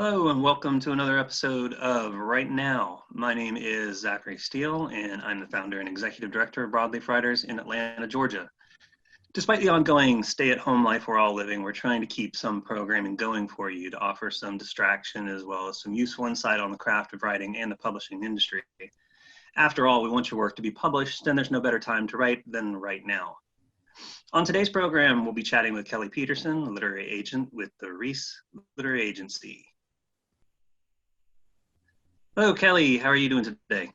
Hello and welcome to another episode of Right Now. My name is Zachary Steele and I'm the founder and executive director of Broadleaf Writers in Atlanta, Georgia. Despite the ongoing stay-at-home life we're all living, we're trying to keep some programming going for you to offer some distraction as well as some useful insight on the craft of writing and the publishing industry. After all, we want your work to be published, and there's no better time to write than right now. On today's program, we'll be chatting with Kelly Peterson, a literary agent with the Rees Literary Agency. Hello, Kelly. How are you doing today?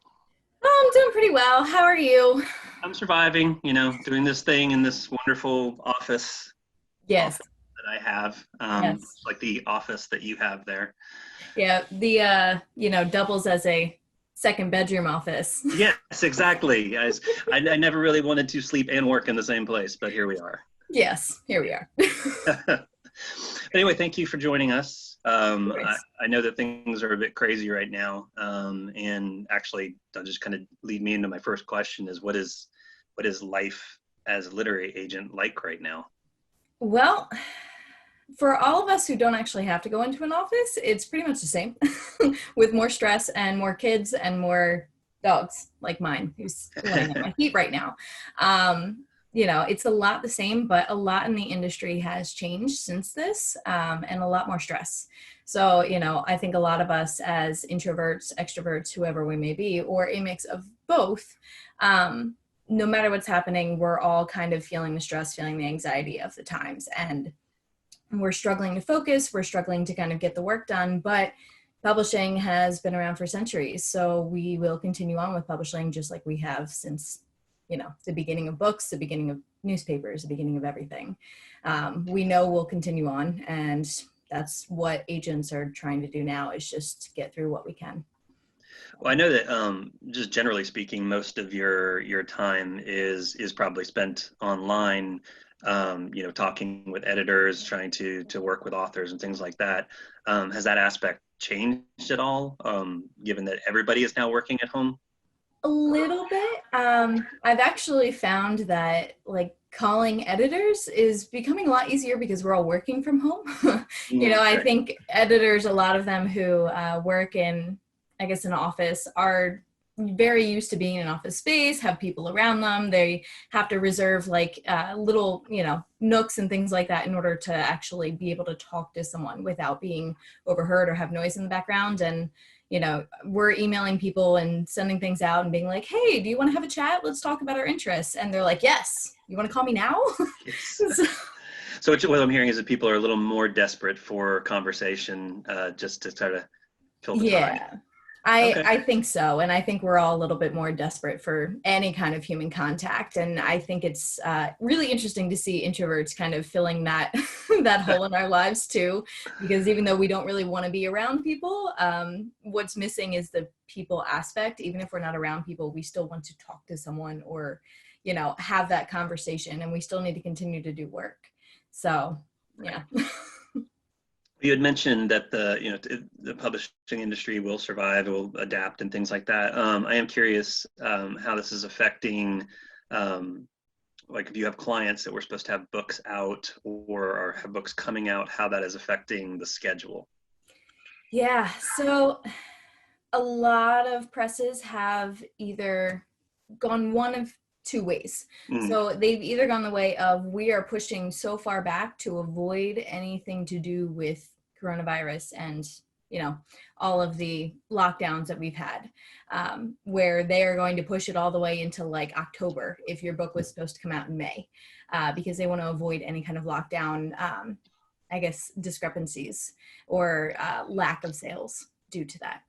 Oh, I'm doing pretty well. How are you? I'm surviving, doing this thing in this wonderful office Yes. that I have, Yes. like the office that you have there. Yeah. Doubles as a second bedroom office. Yes, exactly. I never really wanted to sleep and work in the same place, but here we are. Yes, here we are. Anyway, thank you for joining us. I know that things are a bit crazy right now, and actually, that'll just kind of lead me into my first question: is what is life as a literary agent like right now? Well, for all of us who don't actually have to go into an office, it's pretty much the same with more stress and more kids and more dogs like mine who's laying in my feet right now. It's a lot the same, but a lot in the industry has changed since this, and a lot more stress. So, I think a lot of us as introverts, extroverts, whoever we may be, or a mix of both, no matter what's happening, we're all kind of feeling the stress, feeling the anxiety of the times. And we're struggling to focus, we're struggling to kind of get the work done, but publishing has been around for centuries. So we will continue on with publishing just like we have since the beginning of books, the beginning of newspapers, the beginning of everything. We know we'll continue on, and that's what agents are trying to do now, is just get through what we can. Well, I know that just generally speaking, most of your time is probably spent online, talking with editors, trying to work with authors and things like that. Has that aspect changed at all, given that everybody is now working at home? A little bit. I've actually found that calling editors is becoming a lot easier because we're all working from home. I think editors, a lot of them who work in, I guess, an office are very used to being in an office space, have people around them. They have to reserve little, nooks and things like that in order to actually be able to talk to someone without being overheard or have noise in the background. And we're emailing people and sending things out and being like, hey, do you want to have a chat? Let's talk about our interests. And they're like, yes. You want to call me now? Yes. So what I'm hearing is that people are a little more desperate for conversation, just to try to fill the time. Yeah, I think so. And I think we're all a little bit more desperate for any kind of human contact. And I think it's really interesting to see introverts kind of filling that that hole in our lives too, because even though we don't really want to be around people, what's missing is the people aspect. Even if we're not around people, we still want to talk to someone or, have that conversation, and we still need to continue to do work. So, yeah. You had mentioned that the publishing industry will survive, it will adapt, and things like that. I am curious how this is affecting, if you have clients that were supposed to have books out or have books coming out, how that is affecting the schedule. Yeah, so a lot of presses have either gone one of two ways. So they've either gone the way of, we are pushing so far back to avoid anything to do with coronavirus and all of the lockdowns that we've had, where they are going to push it all the way into October if your book was supposed to come out in May, because they want to avoid any kind of lockdown, I guess, discrepancies or lack of sales due to that.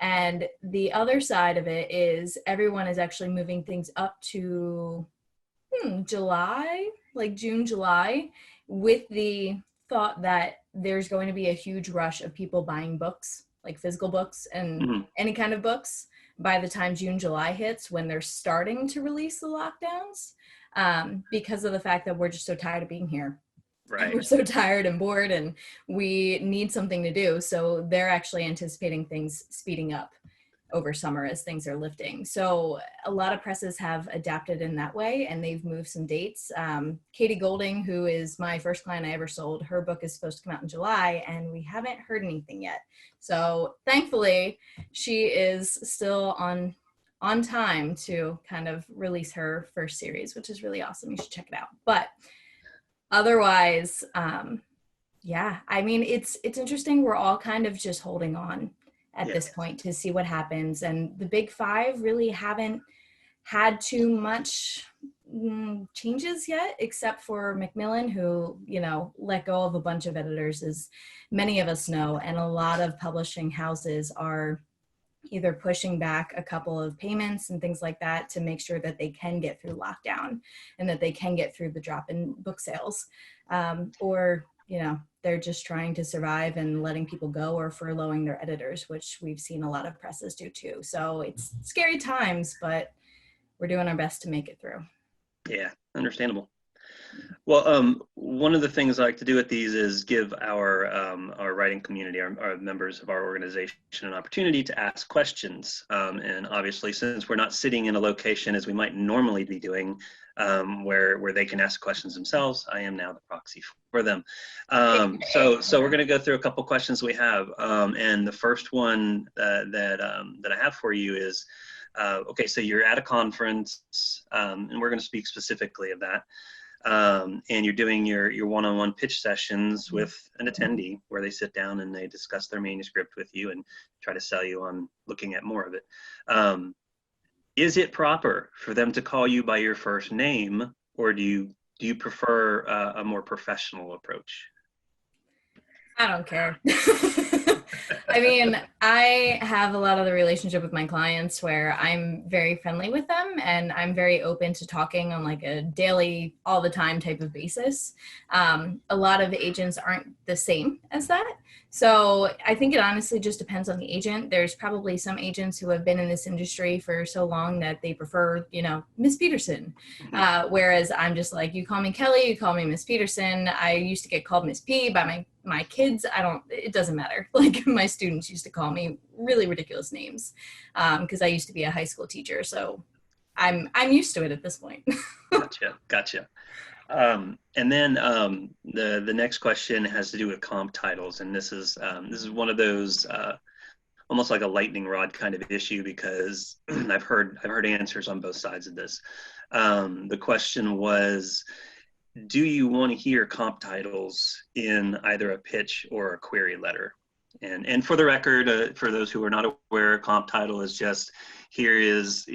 And the other side of it is everyone is actually moving things up to July, June, July, with the thought that there's going to be a huge rush of people buying books, like physical books and any kind of books, by the time June, July hits, when they're starting to release the lockdowns, because of the fact that we're just so tired of being here. Right. We're so tired and bored, and we need something to do. So they're actually anticipating things speeding up over summer as things are lifting. So a lot of presses have adapted in that way, and they've moved some dates. Katie Golding, who is my first client I ever sold, her book is supposed to come out in July, and we haven't heard anything yet. So thankfully, she is still on time to kind of release her first series, which is really awesome. You should check it out. But otherwise, yeah, I mean, it's interesting. We're all kind of just holding on at this point to see what happens. And the big five really haven't had too much changes yet, except for Macmillan, who, you know, let go of a bunch of editors, as many of us know. And a lot of publishing houses are either pushing back a couple of payments and things like that to make sure that they can get through lockdown and that they can get through the drop in book sales, or, you know, they're just trying to survive and letting people go or furloughing their editors, which we've seen a lot of presses do too. So it's scary times, but we're doing our best to make it through. Yeah, understandable. Well, one of the things I like to do with these is give our writing community, our members of our organization, an opportunity to ask questions. And obviously, since we're not sitting in a location as we might normally be doing, where they can ask questions themselves, I am now the proxy for them. So we're going to go through a couple questions we have. And the first one that I have for you is, okay, so you're at a conference, and we're going to speak specifically of that. And you're doing your one-on-one pitch sessions with an attendee where they sit down and they discuss their manuscript with you and try to sell you on looking at more of it. Is it proper for them to call you by your first name, or do you prefer a more professional approach? I don't care. I mean, I have a lot of the relationship with my clients where I'm very friendly with them and I'm very open to talking on like a daily, all the time type of basis. A lot of agents aren't the same as that. So I think it honestly just depends on the agent. There's probably some agents who have been in this industry for so long that they prefer, you know, Miss Peterson. Whereas I'm just like, you call me Kelly, you call me Miss Peterson. I used to get called Miss P by my kids. It doesn't matter. Like my students used to call me really ridiculous names because I used to be a high school teacher. So I'm used to it at this point. Gotcha. And then the next question has to do with comp titles, and this is one of those almost like a lightning rod kind of issue because I've heard answers on both sides of this. The question was, do you want to hear comp titles in either a pitch or a query letter? And for the record, for those who are not aware, comp title is just here is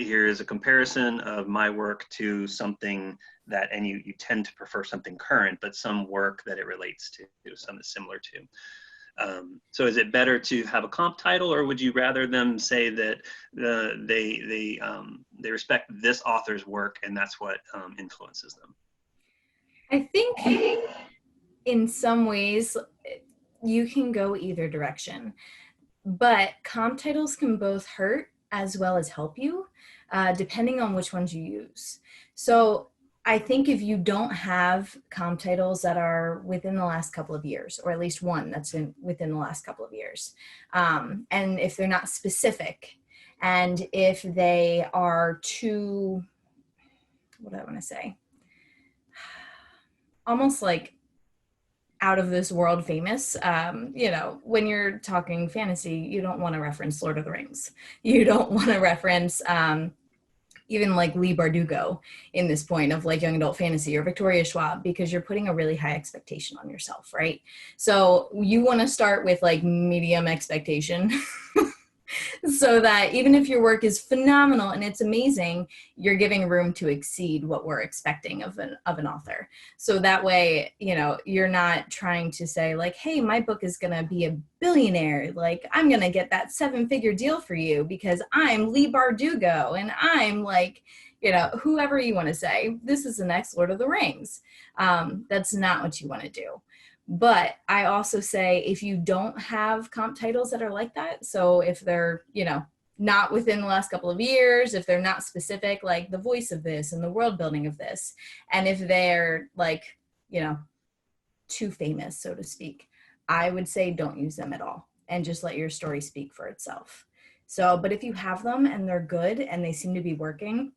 a comparison of my work to something that, and you tend to prefer something current, but some work that it relates to, something similar to. So is it better to have a comp title, or would you rather them say that they respect this author's work and that's what influences them? I think in some ways you can go either direction, but comp titles can both hurt as well as help you, depending on which ones you use. So I think if you don't have comp titles that are within the last couple of years, or at least one that's within the last couple of years, and if they're not specific, and if they are too, what do I want to say? Almost like out of this world famous. You know, when you're talking fantasy, you don't want to reference Lord of the Rings. You don't want to reference even like Leigh Bardugo in this point of like young adult fantasy, or Victoria Schwab, because you're putting a really high expectation on yourself, right? So you want to start with like medium expectation so that even if your work is phenomenal and it's amazing, you're giving room to exceed what we're expecting of an author. So that way, you know, you're not trying to say like, hey, my book is going to be a billionaire. Like, I'm going to get that 7-figure deal for you because I'm Leigh Bardugo and I'm like, you know, whoever you want to say, this is the next Lord of the Rings. That's not what you want to do. But I also say if you don't have comp titles that are like that, so if they're, you know, not within the last couple of years, if they're not specific, like the voice of this and the world building of this, and if they're like, you know, too famous, so to speak, I would say don't use them at all and just let your story speak for itself. So, but if you have them and they're good and they seem to be working,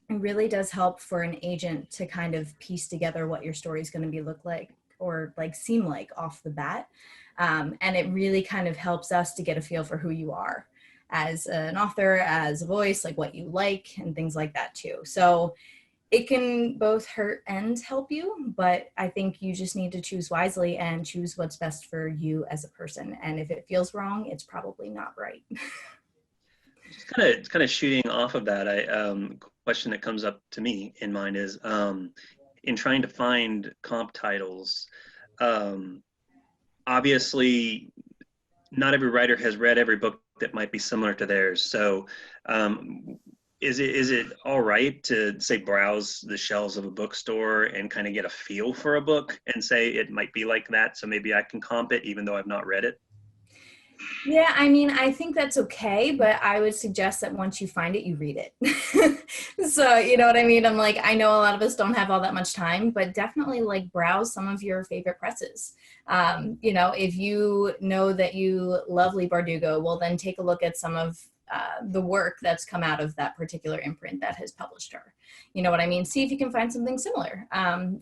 it really does help for an agent to kind of piece together what your story is going to be look like or like seem like off the bat. And it really kind of helps us to get a feel for who you are as an author, as a voice, like what you like and things like that too. So it can both hurt and help you, but I think you just need to choose wisely and choose what's best for you as a person. And if it feels wrong, it's probably not right. Just kind of shooting off of that, question that comes up to me in mind is in trying to find comp titles. Obviously, not every writer has read every book that might be similar to theirs. So, is it all right to say browse the shelves of a bookstore and kind of get a feel for a book and say it might be like that, so maybe I can comp it even though I've not read it? Yeah, I mean, I think that's okay, but I would suggest that once you find it, you read it. So, you know what I mean? I'm like, I know a lot of us don't have all that much time, but definitely like browse some of your favorite presses. You know, if you know that you love Lee Bardugo, well, then take a look at some of the work that's come out of that particular imprint that has published her. You know what I mean? See if you can find something similar.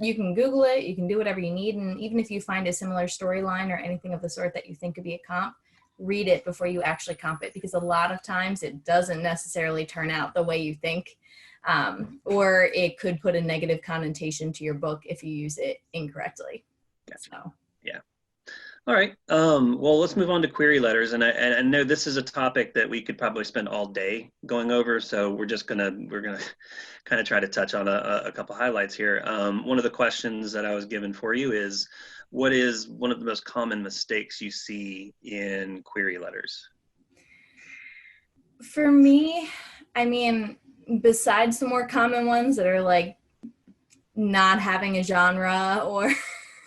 You can Google it, you can do whatever you need. And even if you find a similar storyline or anything of the sort that you think could be a comp, read it before you actually comp it, because a lot of times it doesn't necessarily turn out the way you think, or it could put a negative connotation to your book if you use it incorrectly. Gotcha. So Yeah. All right. Well, let's move on to query letters, and I know this is a topic that we could probably spend all day going over. So we're gonna kind of try to touch on a couple highlights here. One of the questions that I was given for you is, what is one of the most common mistakes you see in query letters? for me, I mean, besides the more common ones that are like not having a genre or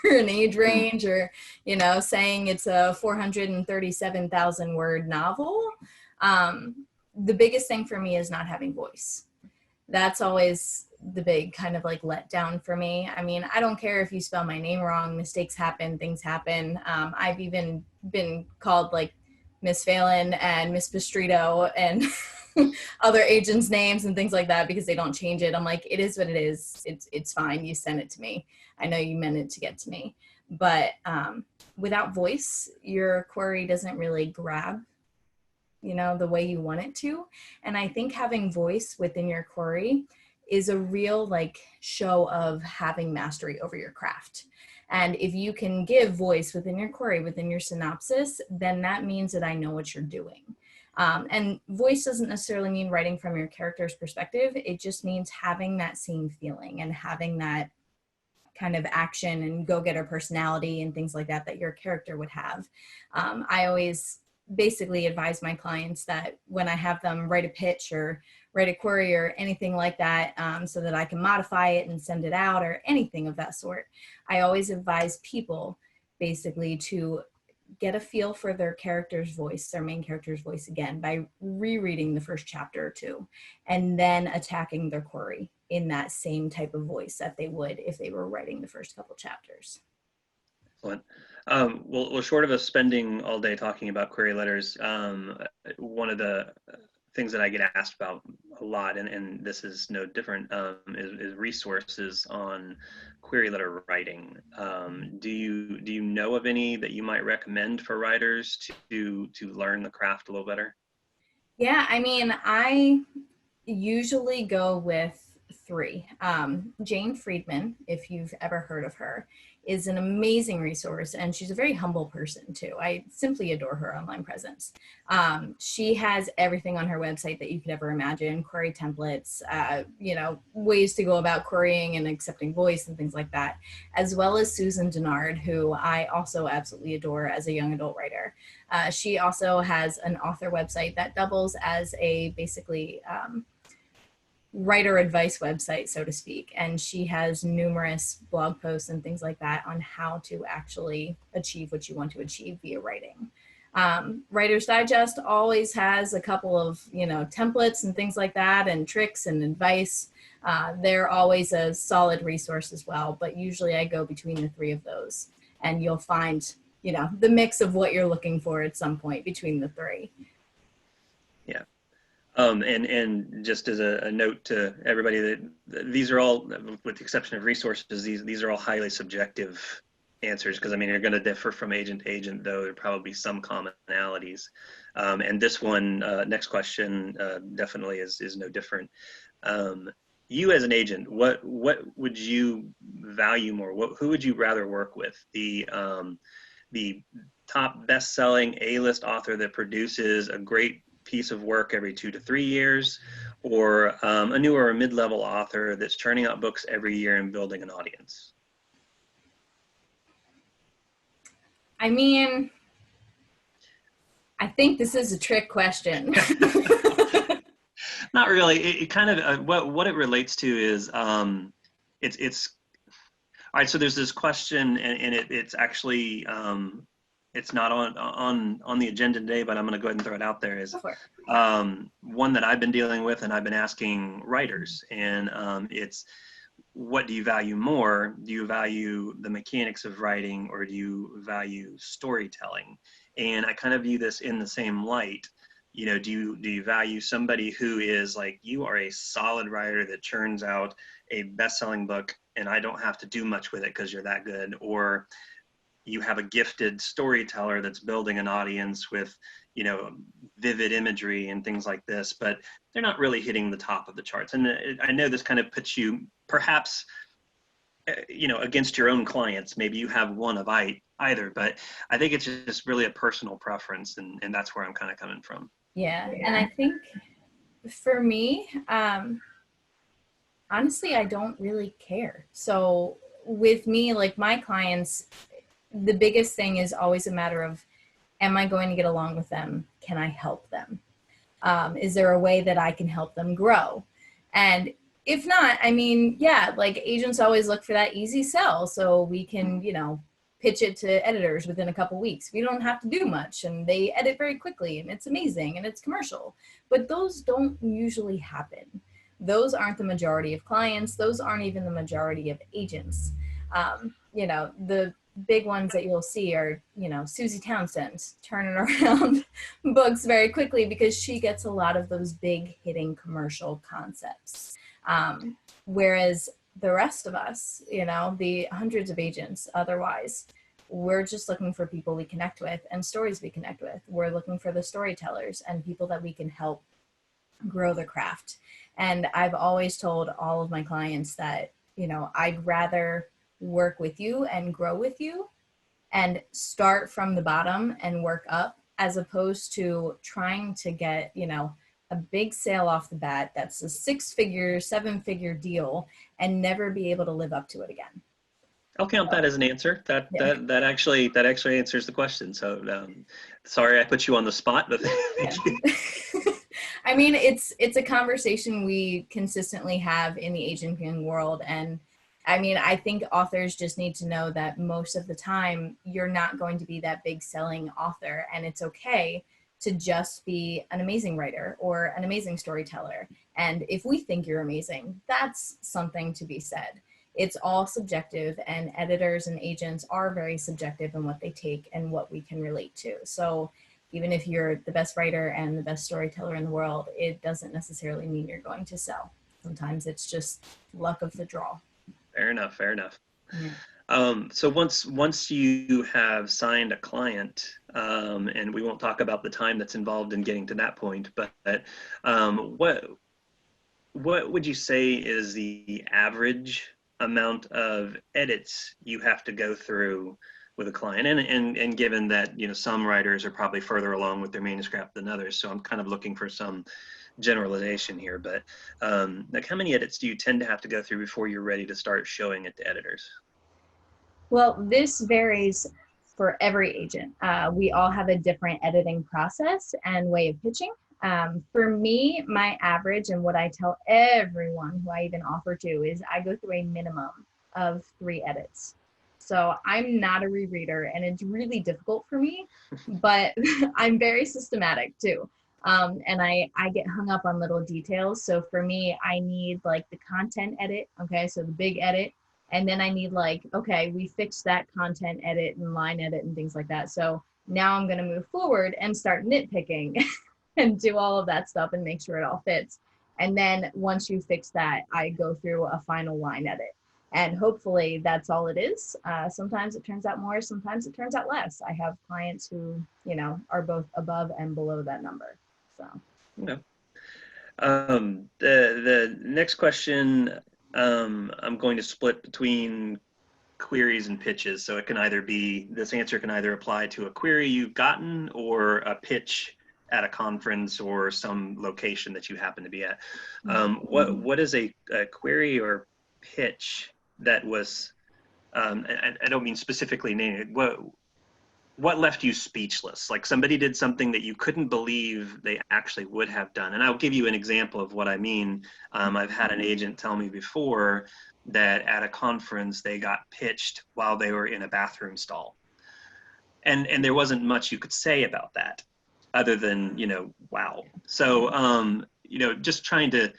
an age range, or, you know, saying it's a 437,000 word novel, the biggest thing for me is not having voice. That's always the big kind of like letdown for me. I mean, I don't care if you spell my name wrong, mistakes happen, things happen. I've even been called like Miss Phelan and Miss Bistrito and other agents' names and things like that because they don't change it. I'm like, it is what it is. It's fine. You sent it to me. I know you meant it to get to me. But without voice, your query doesn't really grab, you know, the way you want it to. And I think having voice within your query is a real like show of having mastery over your craft. And if you can give voice within your query, within your synopsis, then that means that I know what you're doing. And voice doesn't necessarily mean writing from your character's perspective. It just means having that same feeling and having that kind of action and go-getter personality and things like that that your character would have. I always basically advise my clients that when I have them write a pitch or write a query or anything like that, so that I can modify it and send it out or anything of that sort, I always advise people basically to get a feel for their character's voice, their main character's voice again, by rereading the first chapter or two, and then attacking their query in that same type of voice that they would if they were writing the first couple chapters. Excellent. Well, short of us spending all day talking about query letters, one of the things that I get asked about a lot, and this is no different, is resources on query letter writing. Do you know of any that you might recommend for writers to learn the craft a little better? Yeah, I mean, I usually go with three. Jane Friedman, if you've ever heard of her, is an amazing resource, and she's a very humble person too. I simply adore her online presence. She has everything on her website that you could ever imagine: query templates, you know, ways to go about querying and accepting voice and things like that, as well as Susan Denard, who I also absolutely adore as a young adult writer. She also has an author website that doubles as a basically writer advice website, so to speak. And she has numerous blog posts and things like that on how to actually achieve what you want to achieve via writing. Writer's Digest always has a couple of, you know, templates and things like that and tricks and advice. They're always a solid resource as well, but usually I go between the three of those, and you'll find, you know, the mix of what you're looking for at some point between the three. Yeah. And just as a note to everybody that these are all, with the exception of resources, these are all highly subjective answers, because I mean they're going to differ from agent to agent, though there probably be some commonalities. And this one, next question, definitely is no different. You as an agent, what would you value more? Who would you rather work with? The top best-selling A-list author that produces a great piece of work every 2 to 3 years, or a newer or mid-level author that's churning out books every year and building an audience? I mean, I think this is a trick question. Not really. It kind of what it relates to is it's all right. So there's this question, and it's actually it's not on the agenda today, but I'm going to go ahead and throw it out there. Is one that I've been dealing with, and I've been asking writers, and it's, what do you value more? Do you value the mechanics of writing, or do you value storytelling? And I kind of view this in the same light. You know, do you value somebody who is like, you are a solid writer that churns out a best-selling book and I don't have to do much with it because you're that good? Or you have a gifted storyteller that's building an audience with, you know, vivid imagery and things like this, but they're not really hitting the top of the charts. And I know this kind of puts you perhaps, you know, against your own clients. Maybe you have one of either, but I think it's just really a personal preference, and that's where I'm kind of coming from. Yeah. And I think for me, honestly, I don't really care. So with me, like my clients, the biggest thing is always a matter of, am I going to get along with them? Can I help them? Is there a way that I can help them grow? And if not, I mean, yeah, like agents always look for that easy sell. So we can, you know, pitch it to editors within a couple weeks. We don't have to do much, and they edit very quickly, and it's amazing, and it's commercial. But those don't usually happen. Those aren't the majority of clients. Those aren't even the majority of agents. You know, the big ones that you'll see are, you know, Susie Townsend turning around books very quickly because she gets a lot of those big hitting commercial concepts. Whereas the rest of us, you know, the hundreds of agents otherwise, we're just looking for people we connect with and stories we connect with. We're looking for the storytellers and people that we can help grow the craft. And I've always told all of my clients that, you know, I'd rather work with you and grow with you and start from the bottom and work up, as opposed to trying to get, you know, a big sale off the bat that's a 6-figure, 7-figure deal and never be able to live up to it again. I'll count that as an answer. That actually answers the question. So sorry I put you on the spot, but thank you. I mean, it's a conversation we consistently have in the agenting world. And I mean, I think authors just need to know that most of the time you're not going to be that big selling author, and it's okay to just be an amazing writer or an amazing storyteller. And if we think you're amazing, that's something to be said. It's all subjective, and editors and agents are very subjective in what they take and what we can relate to. So even if you're the best writer and the best storyteller in the world, it doesn't necessarily mean you're going to sell. Sometimes it's just luck of the draw. Fair enough. Fair enough. Yeah. So once you have signed a client, and we won't talk about the time that's involved in getting to that point, but what would you say is the average amount of edits you have to go through with a client? And given that, you know, some writers are probably further along with their manuscript than others, so I'm kind of looking for some generalization here, but like, how many edits do you tend to have to go through before you're ready to start showing it to editors? Well, this varies for every agent. We all have a different editing process and way of pitching. For me, my average, and what I tell everyone who I even offer to, is I go through a minimum of 3 edits. So I'm not a rereader, and it's really difficult for me, but I'm very systematic too. And I get hung up on little details. So for me, I need like the content edit. Okay. So the big edit. And then I need like, okay, we fixed that content edit and line edit and things like that. So now I'm going to move forward and start nitpicking. and do all of that stuff and make sure it all fits. And then once you fix that, I go through a final line edit. And hopefully that's all it is. Sometimes it turns out more, sometimes it turns out less. I have clients who, are both above and below that number. So. Okay. The next question, I'm going to split between queries and pitches. So it can either be, this answer can either apply to a query you've gotten or a pitch at a conference or some location that you happen to be at. What is a query or pitch that was, I don't mean specifically named, what left you speechless? Like somebody did something that you couldn't believe they actually would have done. And I'll give you an example of what I mean. I've had an agent tell me before that at a conference, they got pitched while they were in a bathroom stall. And there wasn't much you could say about that other than, wow. So, just trying to,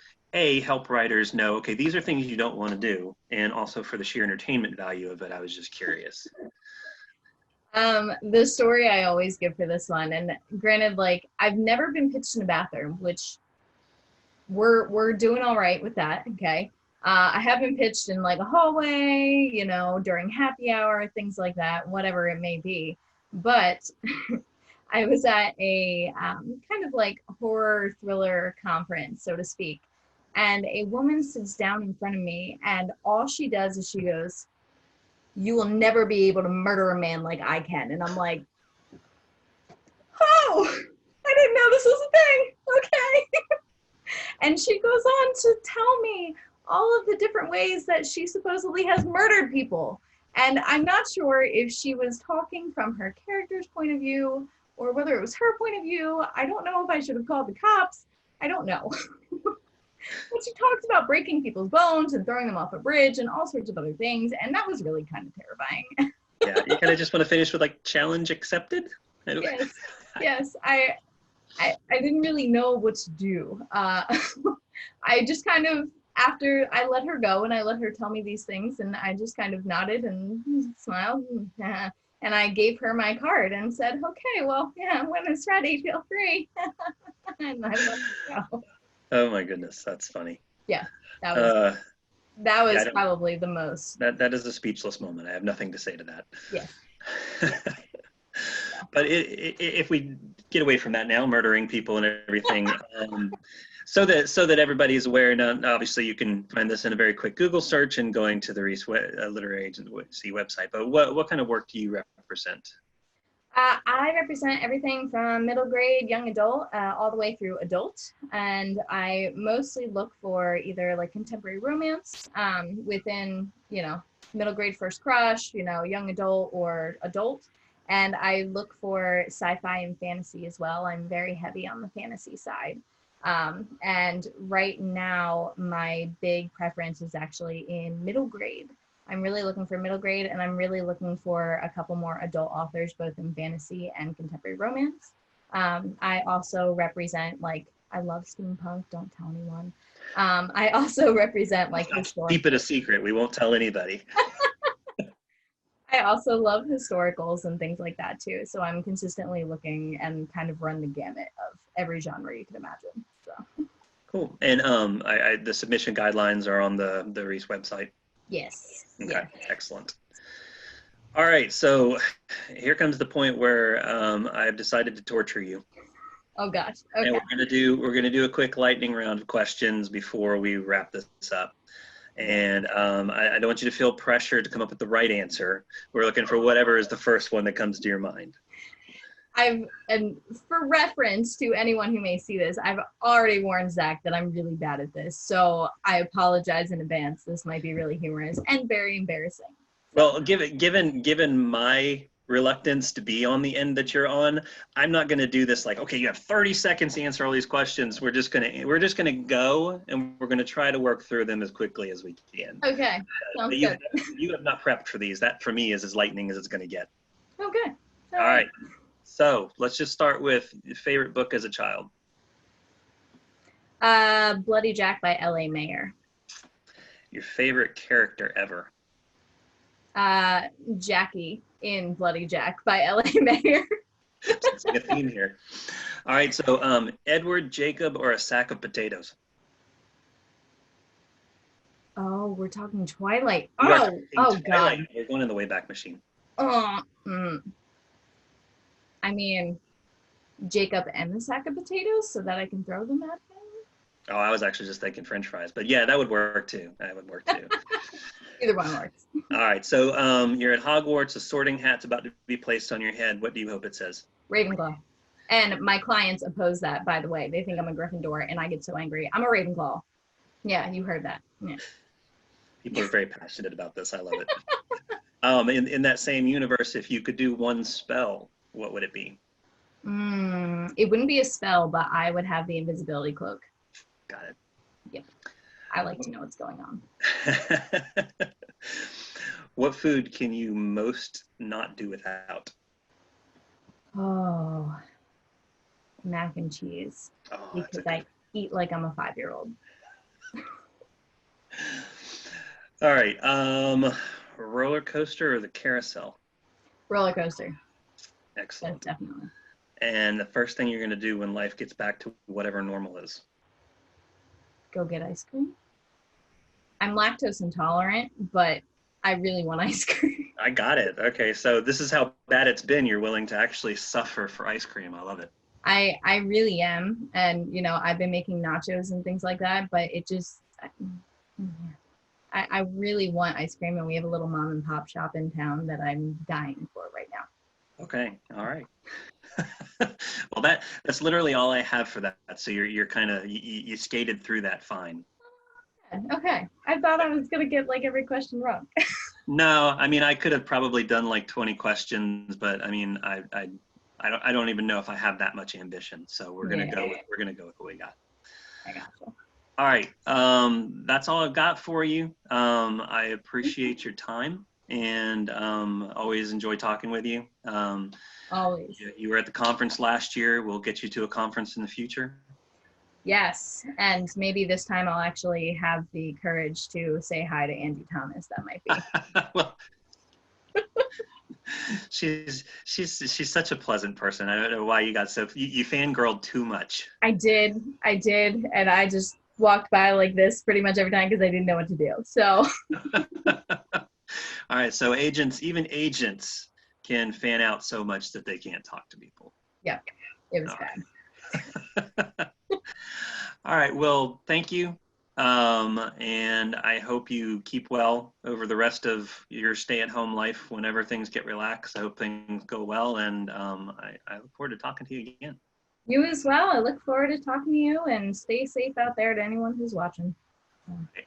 help writers know, okay, these are things you don't want to do. And also for the sheer entertainment value of it, I was just curious. The story I always give for this one, and granted, I've never been pitched in a bathroom, which we're doing all right with that, okay? I have been pitched in a hallway, during happy hour, things like that, whatever it may be. But I was at a kind of horror thriller conference, so to speak. And a woman sits down in front of me, and all she does is she goes, "You will never be able to murder a man like I can." And I'm like, oh, I didn't know this was a thing. Okay. And she goes on to tell me all of the different ways that she supposedly has murdered people. And I'm not sure if she was talking from her character's point of view or whether it was her point of view. I don't know if I should have called the cops. I don't know. But she talks about breaking people's bones and throwing them off a bridge and all sorts of other things. And that was really kind of terrifying. Yeah, you kind of just want to finish with challenge accepted? Yes. I didn't really know what to do. I just kind of, after I let her go and I let her tell me these things, and I just kind of nodded and smiled. And I gave her my card and said, okay, well, yeah, when it's ready, feel free. And I let her go. Oh my goodness, that's funny. Yeah, that was probably the most. That is a speechless moment. I have nothing to say to that. Yeah. But if we get away from that now, murdering people and everything, so that everybody is aware. Now, obviously, you can find this in a very quick Google search and going to the Rees Literary Agency website. But what kind of work do you represent? I represent everything from middle grade, young adult, all the way through adult. And I mostly look for either contemporary romance within, middle grade first crush, young adult or adult. And I look for sci-fi and fantasy as well. I'm very heavy on the fantasy side. And right now, my big preference is actually in middle grade. I'm really looking for middle grade, and I'm really looking for a couple more adult authors, both in fantasy and contemporary romance. I also represent, I love steampunk, don't tell anyone. I also represent, historical. Keep it a secret, we won't tell anybody. I also love historicals and things like that, too. So I'm consistently looking and kind of run the gamut of every genre you can imagine. So. Cool. And the submission guidelines are on the Rees website? Yes. Okay, yeah. Excellent. All right, so here comes the point where I've decided to torture you. Oh gosh. Okay. And we're gonna do a quick lightning round of questions before we wrap this up. And I don't want you to feel pressure to come up with the right answer. We're looking for whatever is the first one that comes to your mind. And for reference to anyone who may see this, I've already warned Zach that I'm really bad at this. So I apologize in advance. This might be really humorous and very embarrassing. Well, given my reluctance to be on the end that you're on, I'm not going to do this okay, you have 30 seconds to answer all these questions. We're just going to go and we're going to try to work through them as quickly as we can. Okay. Sounds good. You have not prepped for these. That for me is as lightning as it's going to get. Okay. All right. So let's just start with your favorite book as a child. Bloody Jack by L.A. Mayer. Your favorite character ever. Jackie in Bloody Jack by L.A. Mayer. Sensing a theme here. All right, so Edward, Jacob, or a sack of potatoes? Oh, we're talking Twilight. We are Oh, talking oh Twilight. God. We're going in the Wayback Machine. Oh, I mean, Jacob and the sack of potatoes so that I can throw them at him. Oh, I was actually just thinking French fries, but yeah, that would work too. That would work too. Either one works. All right, so you're at Hogwarts. A sorting hat's about to be placed on your head. What do you hope it says? Ravenclaw. And my clients oppose that, by the way. They think I'm a Gryffindor, and I get so angry. I'm a Ravenclaw. Yeah, you heard that. Yeah. People are very passionate about this. I love it. In that same universe, if you could do one spell, what would it be? It wouldn't be a spell, but I would have the invisibility cloak. Got it. Yep. I like to know what's going on. What food can you most not do without? Oh, mac and cheese. Oh, Because I eat like I'm a 5-year-old. All right. Roller coaster or the carousel? Roller coaster. Excellent. That's definitely. And the first thing you're going to do when life gets back to whatever normal is? Go get ice cream. I'm lactose intolerant, but I really want ice cream. I got it. Okay, so this is how bad it's been. You're willing to actually suffer for ice cream. I love it. I really am. And, you know, I've been making nachos and things like that, but it just, I really want ice cream. And we have a little mom and pop shop in town that I'm dying for right now. Okay, all right. Well, that's literally all I have for that. So you're kind of, you skated through that fine. Okay. I thought I was going to get like every question wrong. No, I mean, I could have probably done like 20 questions, but I mean, I don't even know if I have that much ambition. So we're gonna go with what we got. I gotcha. All right, that's all I've got for you. I appreciate your time and always enjoy talking with you. Always. You were at the conference last year. We'll get you to a conference in the future. Yes, and maybe this time I'll actually have the courage to say hi to Angie Thomas. That might be. Well, she's such a pleasant person. I don't know why you got so you fangirled too much. I did, and I just walked by like this pretty much every time because I didn't know what to do. So. All right, so even agents can fan out so much that they can't talk to people. Yeah, it was bad. All right, well, thank you. And I hope you keep well over the rest of your stay-at-home life whenever things get relaxed. I hope things go well, and I look forward to talking to you again. You as well. I look forward to talking to you, and stay safe out there to anyone who's watching. Okay.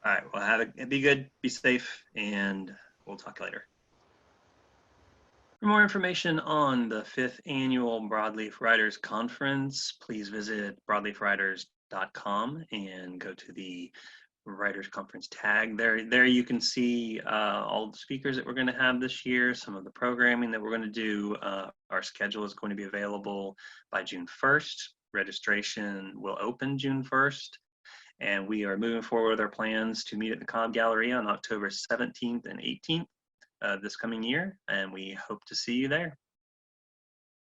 All right, well, be good, be safe, and we'll talk later. For more information on the 5th Annual Broadleaf Writers Conference, please visit broadleafwriters.com and go to the Writers Conference tag. There you can see all the speakers that we're going to have this year, some of the programming that we're going to do. Our schedule is going to be available by June 1st. Registration will open June 1st. And we are moving forward with our plans to meet at the Cobb Galleria on October 17th and 18th this coming year. And we hope to see you there.